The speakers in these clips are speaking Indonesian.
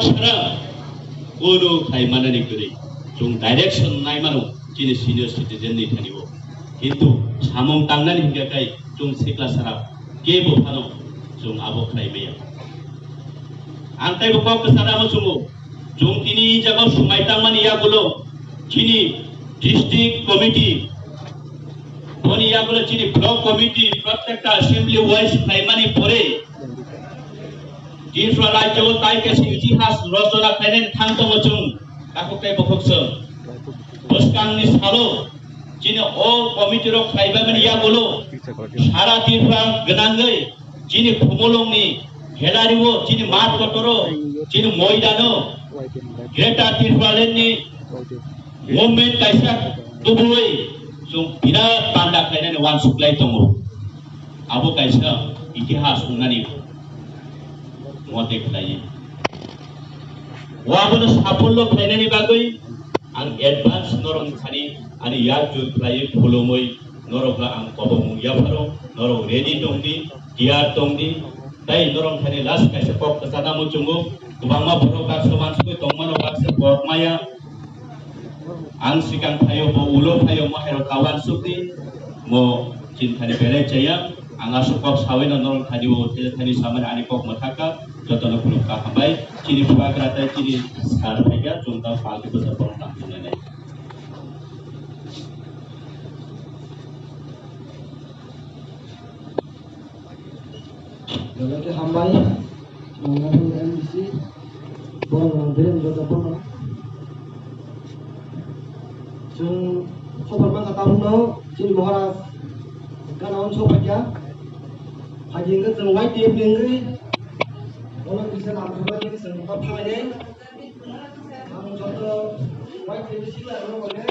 사람 어느 가이만하니 그래 좀 다이렉션 나이만은 지네 시니어 시티즌이 다니고 কিন্তু 사몽 땅난 hinggakay 좀 sekla sarap kebo pano 좀 abok kaimaya angkay bukok kesana mo sumo 좀 kini jago sumay tangman iya gulo kini district committee boni iya gulo kini block committee प्रत्येकটা assembly wise kaimani pore Jinfra Rajo Tai Kasi Ijihas Rosora Kainen Tangtong Ojung Aku Kai Bokokso Boskang Nis Halo Jini all committee rok Kaiba Meniya Bolo Shara Jinfra Genangai Jini Kumolong ni Helariwo Jini Mat Kotoro Jini Moidano Greta Jinfra Len ni Moment Kaisak Tubuai Sung Pira Panda Kainen Wan Suklai Tongo Abu Kaisa Ijihas Unani Motek lagi. Wabun sapullo khainani bagoi ang advance norong khani ani ya jul play phulomoi norokla ang kobong yabaro norong ready tongdi tiar tongdi dai norong khani last kaise pok kasana mo chungo kubangma boro ka soman sukoi tongmano bakse pok maya ang sikang phayo bo ulo phayo mo hero kawan sukti mo cinthani bere chaya ang asupok sawena norong khani bo thani saman ani pok mathaka jotono puluk ka hambai chini phua krata chini sar thaiga chungta phalke ko sapon ta hunai Jadi hambai mengenai MDC bon dari jodoh bon jung sobat bangsa tahun now chini mohara kan on sobat ya haji nggak jung white tape nggak orang bisa nampak ini semua pakai kamu contoh white tape sih lah orang boleh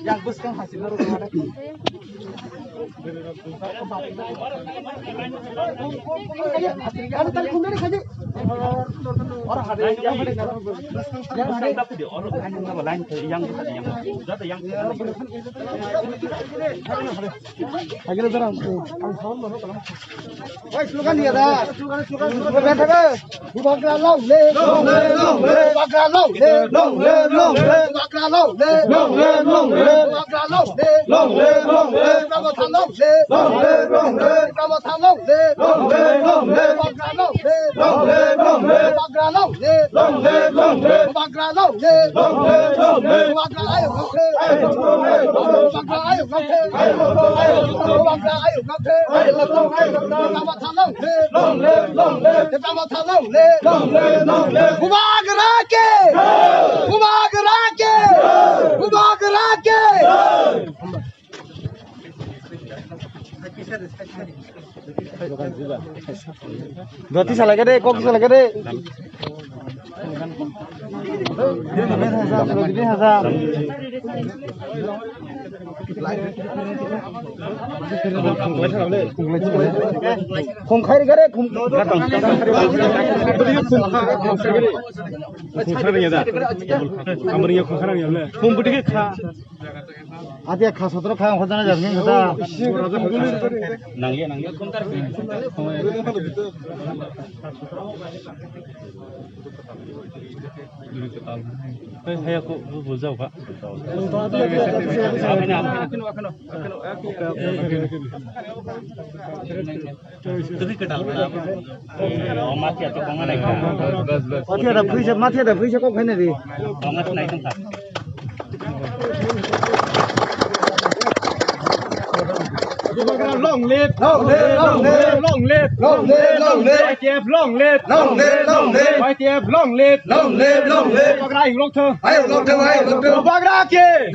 yang bus kan hasil baru kemana? Orang ada yang tapi dia orang yang lain yang jatuh yang akhirnya terang woi slogan dia dah slogan बैठे बकरा लो ले बकरा लो ले बकरा लो ले बकरा लो ले बकरा लो ले बकरा लो ले बकरा लो ले Bagra long le Bagra long le Bagra ayo long le Bagra ayo long le Bagra ayo long le Tama tha long le Tama tha long le Bagra ke Bagra ke Berarti salah gede, kok salah gede. Không khai đi cái đấy, không 아디야 가서 들어 가면 혼자나 잡는 거다. nangye hay aku jauh pak. Tapi ketal mati atau kongan naik. Mati ada free kok kene di. Kongan naik tempat. Long live, long live, long live, long live, long live, long live, YTF long live, long live, long live, YTF long live, long live, long live. Bagra ayo long term, ayo long term, ayo long term. Bagra ke.